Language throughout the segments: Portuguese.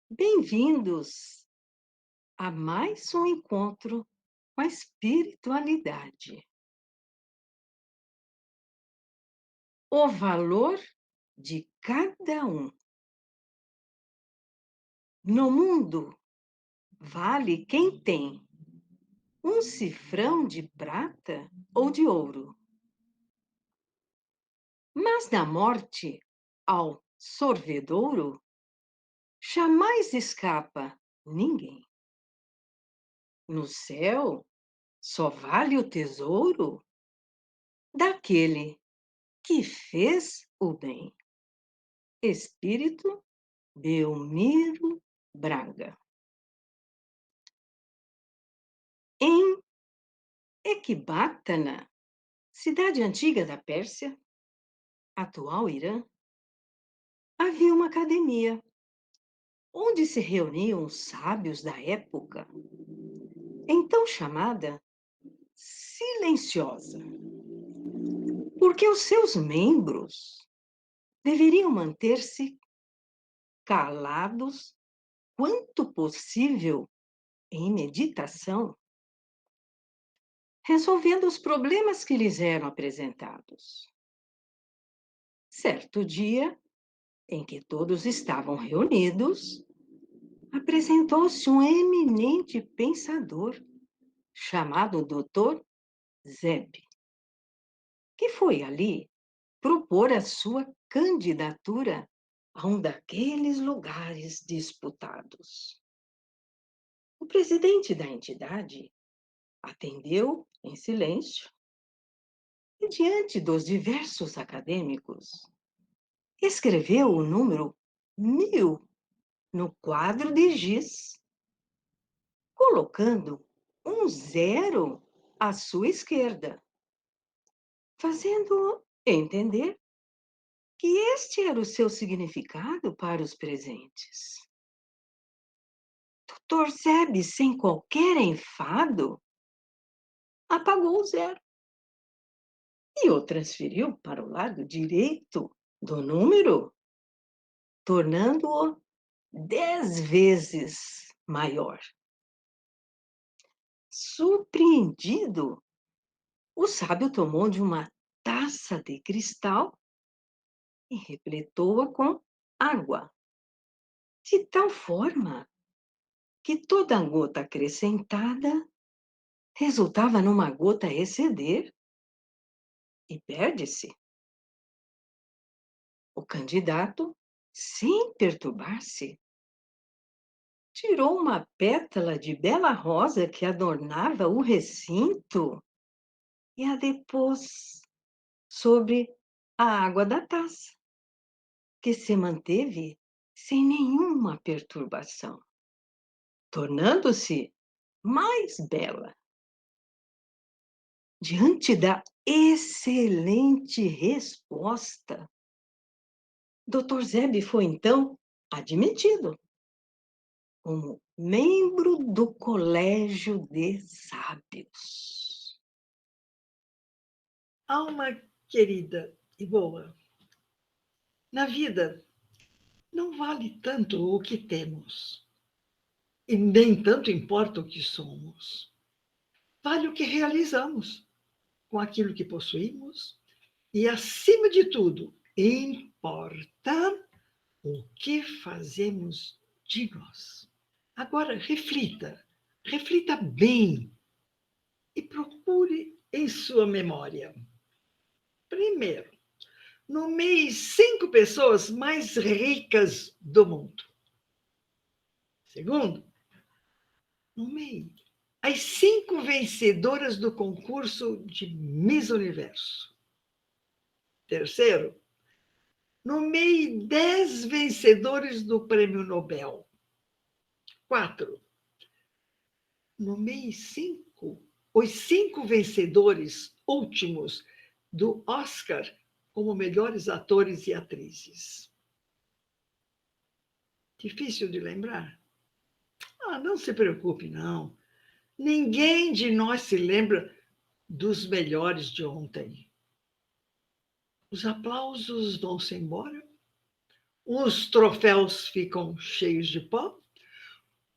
Bem-vindos a mais um encontro com a espiritualidade. O valor de cada um. No mundo, vale quem tem um cifrão de prata ou de ouro. Mas na morte, ao sorvedouro, jamais escapa ninguém. No céu, só vale o tesouro daquele que fez o bem. Espírito Belmiro Braga. Em Ecbátana, cidade antiga da Pérsia, atual Irã, havia uma academia onde se reuniam os sábios da época, então chamada silenciosa, porque os seus membros deveriam manter-se calados quanto possível em meditação, resolvendo os problemas que lhes eram apresentados. Certo dia, em que todos estavam reunidos, apresentou-se um eminente pensador chamado Dr. Zeb, que foi ali propor a sua candidatura a um daqueles lugares disputados. O presidente da entidade atendeu em silêncio e, diante dos diversos acadêmicos, escreveu o número 1000 no quadro de giz, colocando um zero à sua esquerda, fazendo entender que este era o seu significado para os presentes. Dr. Zeb, sem qualquer enfado, apagou o zero e o transferiu para o lado direito do número, tornando-o 10 vezes maior. Surpreendido, o sábio tomou de uma taça de cristal e repletou-a com água, de tal forma que toda gota acrescentada resultava numa gota a exceder e perde-se. O candidato, sem perturbar-se, tirou uma pétala de bela rosa que adornava o recinto e a depôs sobre a água da taça, que se manteve sem nenhuma perturbação, tornando-se mais bela. Diante da excelente resposta, Dr. Zeb foi então admitido como membro do Colégio de Sábios. Alma querida e boa, na vida não vale tanto o que temos, e nem tanto importa o que somos. Vale o que realizamos com aquilo que possuímos, e, acima de tudo, importa o que fazemos de nós. Agora, reflita bem e procure em sua memória. Primeiro, nomeie 5 pessoas mais ricas do mundo. Segundo, nomeie as 5 vencedoras do concurso de Miss Universo. Terceiro, nomeie 10 vencedores do Prêmio Nobel. 4, nomeie os 5 vencedores últimos do Oscar como melhores atores e atrizes. Difícil de lembrar? Ah, não se preocupe, não. Ninguém de nós se lembra dos melhores de ontem. Os aplausos vão-se embora, os troféus ficam cheios de pó,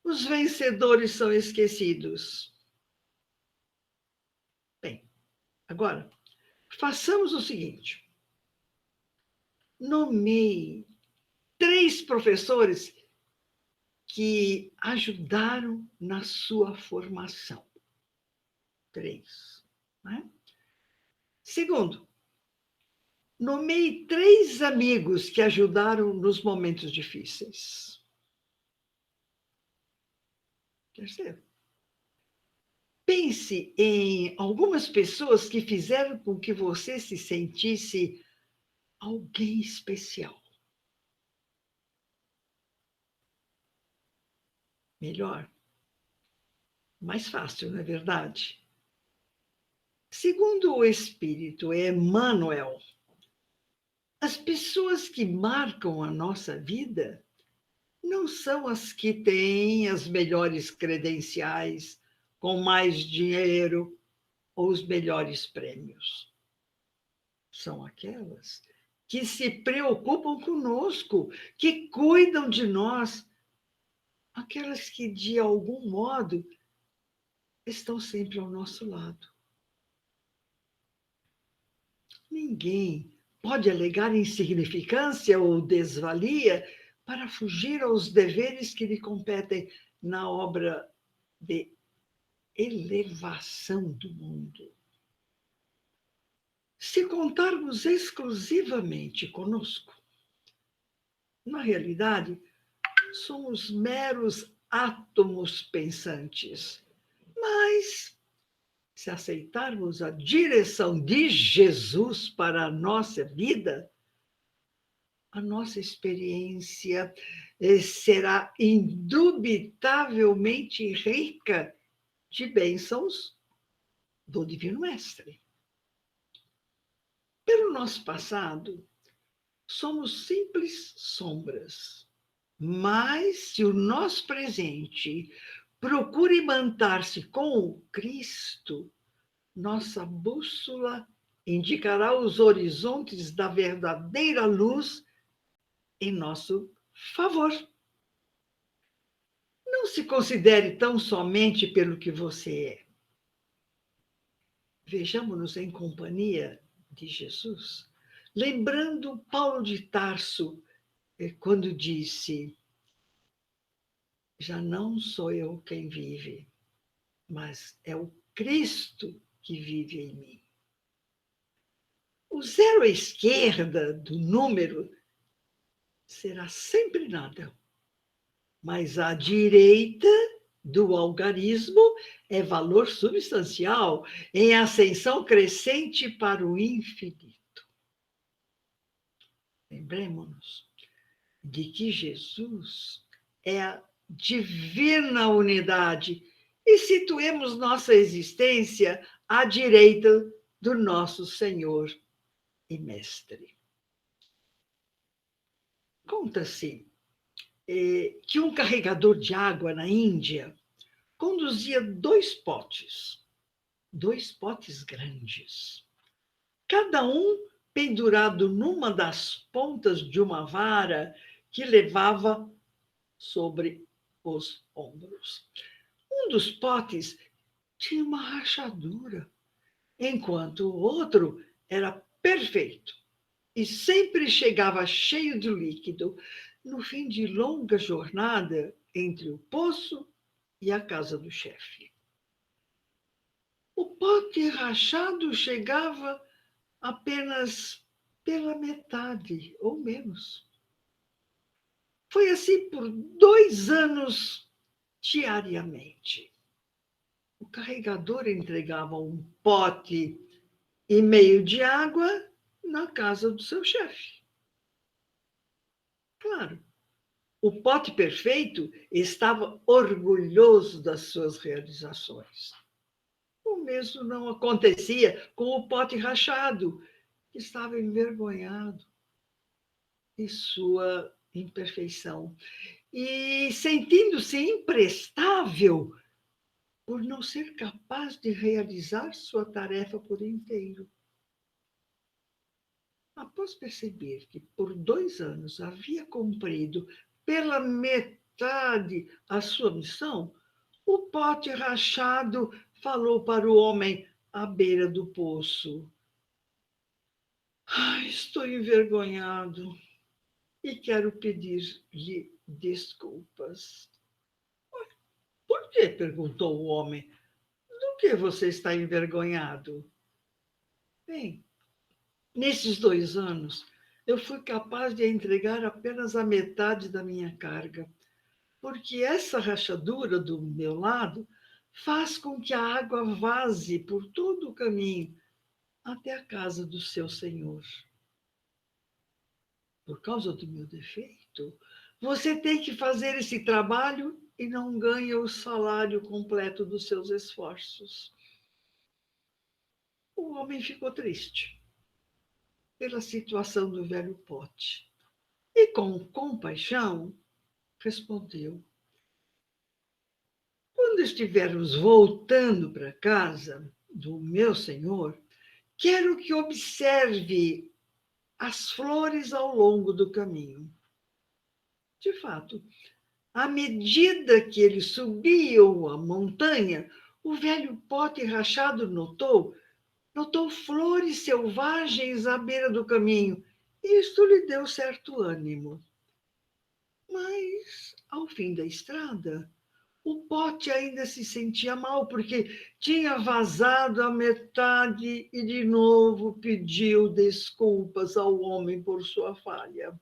os vencedores são esquecidos. Bem, agora, façamos o seguinte: nomeie 3 professores que ajudaram na sua formação. 3. Né? Segundo, nomeie 3 amigos que ajudaram nos momentos difíceis. Terceiro, pense em algumas pessoas que fizeram com que você se sentisse alguém especial. Melhor, mais fácil, não é verdade? Segundo o Espírito Emmanuel, as pessoas que marcam a nossa vida não são as que têm as melhores credenciais, com mais dinheiro ou os melhores prêmios. São aquelas que se preocupam conosco, que cuidam de nós, aquelas que, de algum modo, estão sempre ao nosso lado. Ninguém pode alegar insignificância ou desvalia para fugir aos deveres que lhe competem na obra de elevação do mundo. Se contarmos exclusivamente conosco, na realidade, somos meros átomos pensantes, mas se aceitarmos a direção de Jesus para a nossa vida, a nossa experiência será indubitavelmente rica de bênçãos do Divino Mestre. Pelo nosso passado, somos simples sombras, mas se o nosso presente procure manter-se com o Cristo, nossa bússola indicará os horizontes da verdadeira luz em nosso favor. Não se considere tão somente pelo que você é. Vejamo-nos em companhia de Jesus, lembrando Paulo de Tarso, quando disse: já não sou eu quem vive, mas é o Cristo que vive em mim. O zero à esquerda do número será sempre nada, mas à direita do algarismo é valor substancial em ascensão crescente para o infinito. Lembremos-nos de que Jesus é a divina unidade e situemos nossa existência à direita do nosso Senhor e Mestre. Conta-se que um carregador de água na Índia conduzia 2 potes grandes, cada um pendurado numa das pontas de uma vara que levava sobre os ombros. Um dos potes tinha uma rachadura, enquanto o outro era perfeito e sempre chegava cheio de líquido no fim de longa jornada entre o poço e a casa do chefe. O pote rachado chegava apenas pela metade ou menos. Foi assim por 2 anos diariamente. O carregador entregava um pote e meio de água na casa do seu chefe. Claro, o pote perfeito estava orgulhoso das suas realizações. O mesmo não acontecia com o pote rachado, que estava envergonhado de sua imperfeição e sentindo-se imprestável por não ser capaz de realizar sua tarefa por inteiro. Após perceber que por 2 anos havia cumprido pela metade a sua missão, o pote rachado falou para o homem à beira do poço: estou envergonhado e quero pedir-lhe desculpas. Por quê? Perguntou o homem. Do que você está envergonhado? Bem, nesses 2 anos, eu fui capaz de entregar apenas a metade da minha carga, porque essa rachadura do meu lado faz com que a água vaze por todo o caminho até a casa do seu senhor. Por causa do meu defeito, você tem que fazer esse trabalho e não ganha o salário completo dos seus esforços. O homem ficou triste pela situação do velho pote e, com compaixão, respondeu: quando estivermos voltando para casa do meu senhor, quero que observe as flores ao longo do caminho. De fato, à medida que eles subiam a montanha, o velho pote rachado notou flores selvagens à beira do caminho. Isto lhe deu certo ânimo. Mas, ao fim da estrada, o pote ainda se sentia mal, porque tinha vazado a metade e de novo pediu desculpas ao homem por sua falha.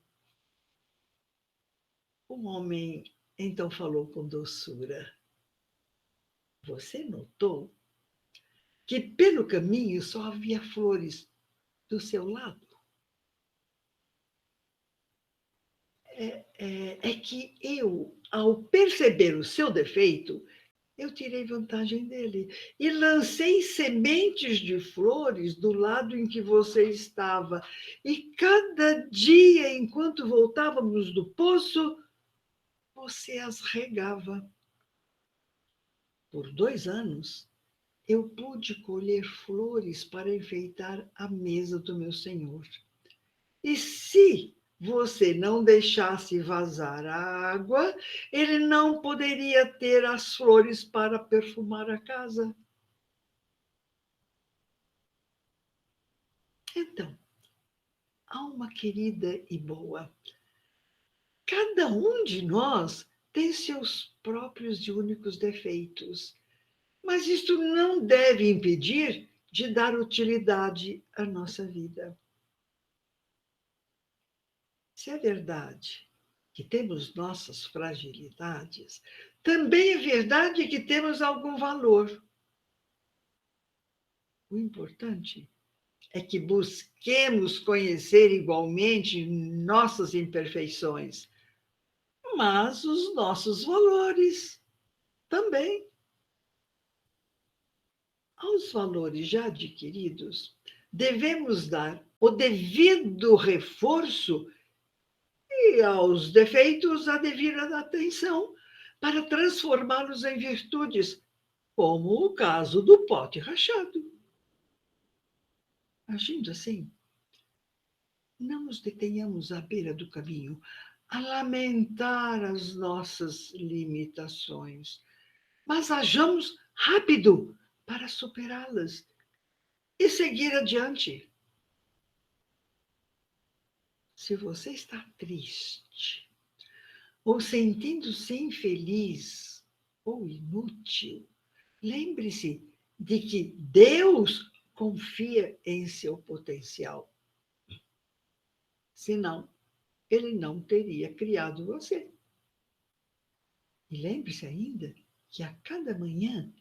O homem então falou com doçura: você notou que pelo caminho só havia flores do seu lado? É que eu, ao perceber o seu defeito, eu tirei vantagem dele e lancei sementes de flores do lado em que você estava. E cada dia, enquanto voltávamos do poço, você as regava. Por 2 anos, eu pude colher flores para enfeitar a mesa do meu senhor. E se você não deixasse vazar a água, ele não poderia ter as flores para perfumar a casa. Então, alma querida e boa, cada um de nós tem seus próprios e únicos defeitos, mas isto não deve impedir de dar utilidade à nossa vida. Se é verdade que temos nossas fragilidades, também é verdade que temos algum valor. O importante é que busquemos conhecer igualmente nossas imperfeições, mas os nossos valores também. Aos valores já adquiridos, devemos dar o devido reforço e aos defeitos a devida atenção para transformá-los em virtudes, como o caso do pote rachado. Agindo assim, não nos detenhamos à beira do caminho a lamentar as nossas limitações, mas hajamos rápido para superá-las e seguir adiante. Se você está triste, ou sentindo-se infeliz ou inútil, lembre-se de que Deus confia em seu potencial. Senão, ele não teria criado você. E lembre-se ainda que a cada manhã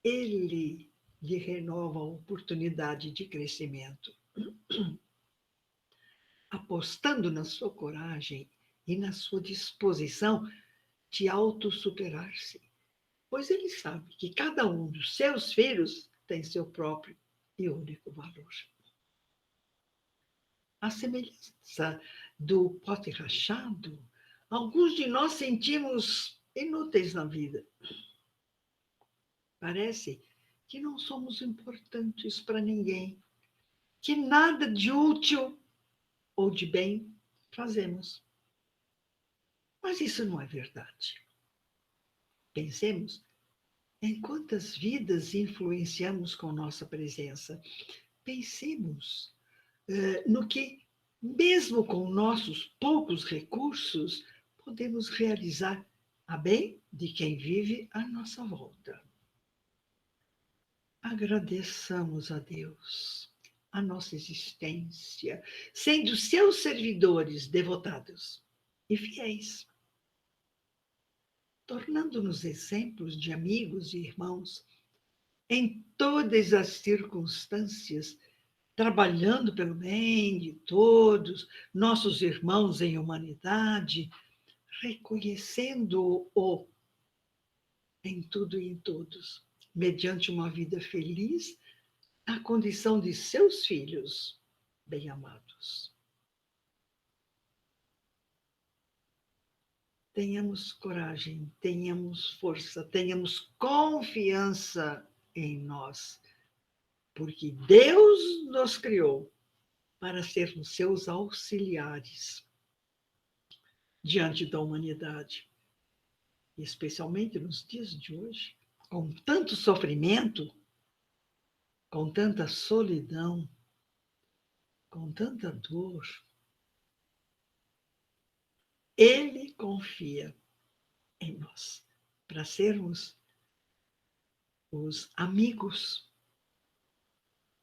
ele lhe renova a oportunidade de crescimento. Apostando na sua coragem e na sua disposição de autossuperar-se, pois ele sabe que cada um dos seus filhos tem seu próprio e único valor. A semelhança do pote rachado, alguns de nós sentimos inúteis na vida. Parece que não somos importantes para ninguém, que nada de útil ou de bem fazemos. Mas isso não é verdade. Pensemos em quantas vidas influenciamos com nossa presença. Pensemos no que, mesmo com nossos poucos recursos, podemos realizar a bem de quem vive à nossa volta. Agradeçamos a Deus a nossa existência, sendo seus servidores devotados e fiéis, tornando-nos exemplos de amigos e irmãos em todas as circunstâncias, trabalhando pelo bem de todos, nossos irmãos em humanidade, reconhecendo-o em tudo e em todos, mediante uma vida feliz, na condição de seus filhos bem-amados. Tenhamos coragem, tenhamos força, tenhamos confiança em nós, porque Deus nos criou para sermos seus auxiliares diante da humanidade, e especialmente nos dias de hoje, com tanto sofrimento, com tanta solidão, com tanta dor. Ele confia em nós para sermos os amigos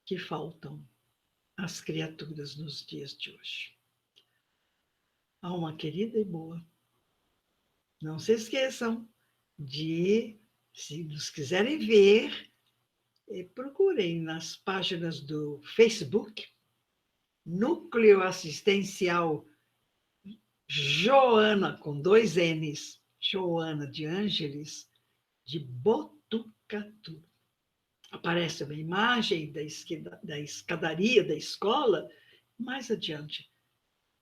que faltam às criaturas nos dias de hoje. Alma querida e boa, não se esqueçam de, se nos quiserem ver, procurem nas páginas do Facebook, Núcleo Assistencial Joana, com 2 N's, Joana de Ângeles, de Botucatu. Aparece uma imagem da escadaria da escola. Mais adiante,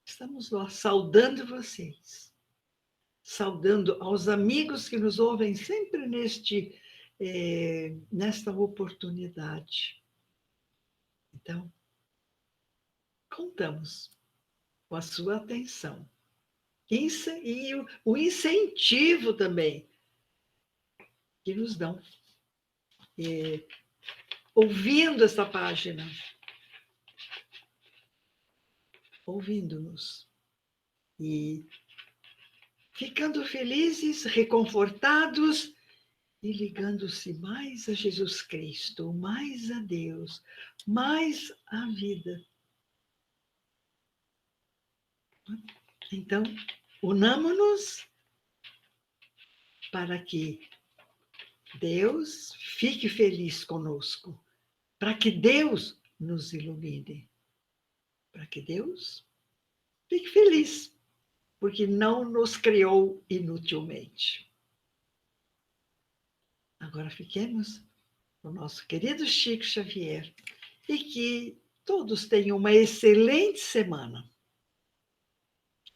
estamos lá saudando vocês, saudando aos amigos que nos ouvem sempre nesta oportunidade. Então, contamos com a sua atenção e o incentivo também que nos dão, ouvindo essa página, ouvindo-nos e ficando felizes, reconfortados e ligando-se mais a Jesus Cristo, mais a Deus, mais à vida. Então, unamo-nos para que Deus fique feliz conosco, para que Deus nos ilumine, para que Deus fique feliz, porque não nos criou inutilmente. Agora fiquemos com o nosso querido Chico Xavier e que todos tenham uma excelente semana.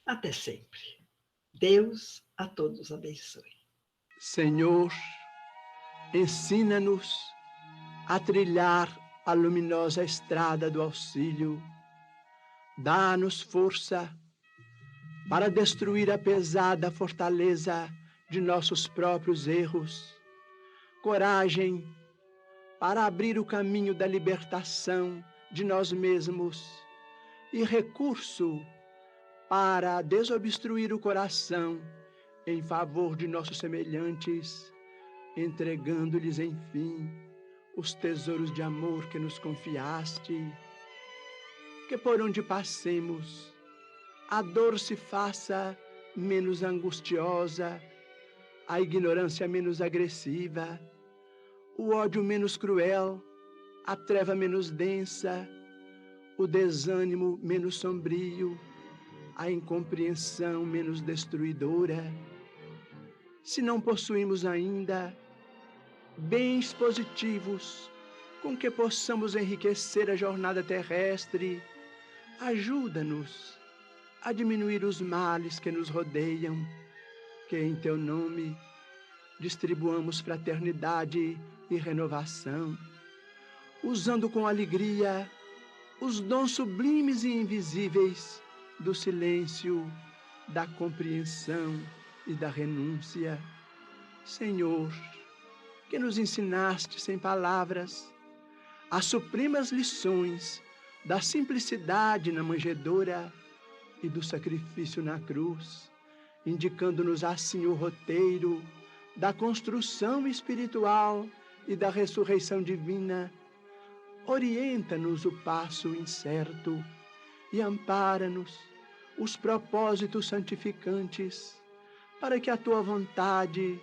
Até sempre. Deus a todos abençoe. Senhor, ensina-nos a trilhar a luminosa estrada do auxílio. Dá-nos força para destruir a pesada fortaleza de nossos próprios erros. Coragem para abrir o caminho da libertação de nós mesmos e recurso para desobstruir o coração em favor de nossos semelhantes, entregando-lhes, enfim, os tesouros de amor que nos confiaste. Que por onde passemos, a dor se faça menos angustiosa, a ignorância menos agressiva, o ódio menos cruel, a treva menos densa, o desânimo menos sombrio, a incompreensão menos destruidora. Se não possuímos ainda bens positivos com que possamos enriquecer a jornada terrestre, ajuda-nos a diminuir os males que nos rodeiam, que em teu nome distribuamos fraternidade e renovação, usando com alegria os dons sublimes e invisíveis do silêncio, da compreensão e da renúncia. Senhor, que nos ensinaste sem palavras as supremas lições da simplicidade na manjedoura e do sacrifício na cruz, indicando-nos assim o roteiro da construção espiritual e da ressurreição divina. Orienta-nos o passo incerto e ampara-nos os propósitos santificantes, para que a tua vontade,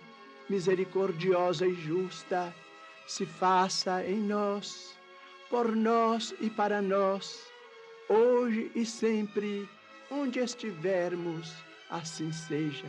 misericordiosa e justa, se faça em nós, por nós e para nós, hoje e sempre, onde estivermos, assim seja.